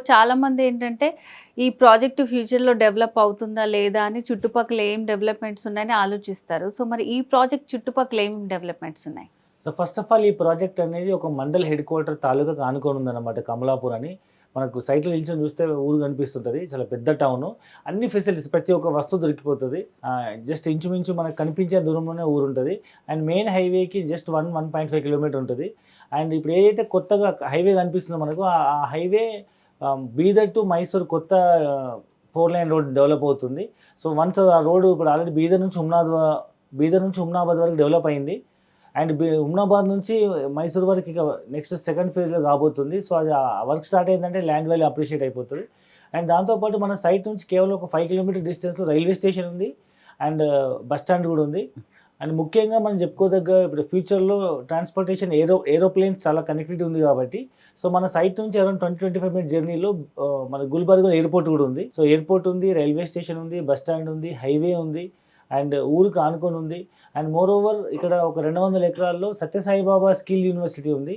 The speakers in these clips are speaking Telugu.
చాలామంది ఏంటంటే, ఈ ప్రాజెక్ట్ ఫ్యూచర్‌లో డెవలప్ అవుతుందా? లేదా? అని చుట్టుపక్కల ఏం డెవలప్‌మెంట్స్ ఉన్నాయని ఆలోచిస్తారు. సో, మరి ఈ ప్రాజెక్ట్ చుట్టుపక్కల ఏం డెవలప్‌మెంట్స్ ఉన్నాయి? సో, ఫస్ట్ ఆఫ్ ఆల్ ఈ ప్రాజెక్ట్ అనేది ఒక మండల్ హెడ్ క్వార్టర్ తాలూకాకి ఆనుకొని ఉందన్నమాట కమలాపూర్ అని. మనకు సైట్‌లో నిల్చొని చూస్తే ఊరు కనిపిస్తుంటది. చాలా పెద్ద టౌను. అన్ని ఫెసిలిటీస్ ప్రతి ఒక్క వస్తువు దొరికిపోతది. జస్ట్ ఇంచుమించు మనకు కనిపించే దూరంలోనే ఊరుంటది. అండ్ మెయిన్ హైవేకి జస్ట్ 1.5 కిలోమీటర్ ఉంటది. అండ్ ఇప్పుడు ఏదైతే కొత్తగా హైవే కనిపిస్తుందో మనకు ఆ హైవే బీదర్ టు మైసూర్ కొత్త 4 లైన్ రోడ్ డెవలప్ అవుతుంది. సో, వన్స్ ఆ రోడ్ ఇప్పుడు ఆల్రెడీ బీదర్ నుంచి హుమ్నాబాద్ వరకు డెవలప్ అయింది. అండ్ హుమ్నాబాద్ నుంచి మైసూర్ వరకు ఇక నెక్స్ట్ సెకండ్ ఫేజ్‌లో కాబోతుంది. సో, అది వర్క్ స్టార్ట్ అయిందంటే ల్యాండ్ వాల్యూ అప్రిషియేట్ అయిపోతది. అండ్ దాంతో పాటు మన సైట్ నుంచి కేవలం ఒక 5 కిలోమీటర్ డిస్టెన్స్‌లో రైల్వే స్టేషన్ ఉంది. అండ్ బస్ స్టాండ్ కూడా ఉంది. అండ్ ముఖ్యంగా మనం చెప్పుకోదగ్గ ఇప్పుడు ఫ్యూచర్‌లో ట్రాన్స్‌పోర్టేషన్ ఏరోప్లేన్స్ చాలా కనెక్టివిటీ ఉంది కాబట్టి, సో, మన సైట్ నుంచి అరౌండ్ 25 మినిట్స్ జర్నీలో మన గుల్బర్గా ఎయిర్‌పోర్ట్ కూడా ఉంది. సో, ఎయిర్‌పోర్ట్ ఉంది, రైల్వే స్టేషన్ ఉంది, బస్ స్టాండ్ ఉంది, హైవే ఉంది. అండ్ ఊరికి ఆనుకొని ఉంది. అండ్ మోరోవర్ ఇక్కడ ఒక 200 ఎకరాల్లో సత్యసాయిబాబా స్కిల్ యూనివర్సిటీ ఉంది.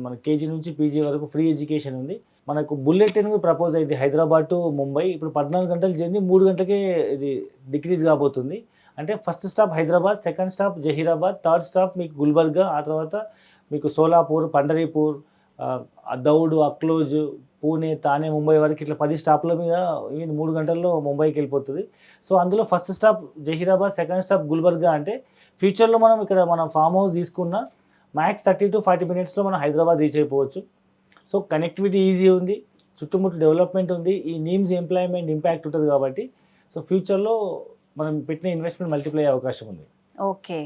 మన కేజీ నుంచి పీజీ వరకు ఫ్రీ ఎడ్యుకేషన్ ఉంది. మనకు బుల్లెట్ ట్రైన్ కూడా ప్రపోజ్ అయింది హైదరాబాద్ టు ముంబై. ఇప్పుడు 14 గంటల జర్నీ 3 గంటలకే ఇది డిక్రీజ్ కాబోతుంది. అంటే first stop Hyderabad, second stop Zaheerabad, third stop మీకు గుల్బర్గా, ఆ తర్వాత మీకు సోలాపూర్, పండరీపూర్, దౌడ్, అక్లోజ్, పూణే, తానే, ముంబై వరకు ఇట్లా 10 స్టాప్‌ల మీద 3 గంటల్లో ముంబైకెళ్ళిపోతది. సో, అందులో first stop Zaheerabad, second stop Gulbarga అంటే ఫ్యూచర్‌లో మనం ఇక్కడ ఫార్మ్ హౌస్ తీసుకున్న మ్యాక్స్ 30-40 మినిట్స్‌లో మనం హైదరాబాద్ రీచ్ అయిపోవచ్చు. సో, కనెక్టివిటీ ఈజీ ఉంది. చుట్టుముట్టు డెవలప్‌మెంట్ ఉంది. ఈ నీమ్స్ ఎంప్లాయ్‌మెంట్ ఇంపాక్ట్ ఉంటది కాబట్టి, సో, ఫ్యూచర్‌లో మనం పెట్టిన ఇన్వెస్ట్‌మెంట్ మల్టిప్లై అయ్యే అవకాశం ఉంది. ఓకే.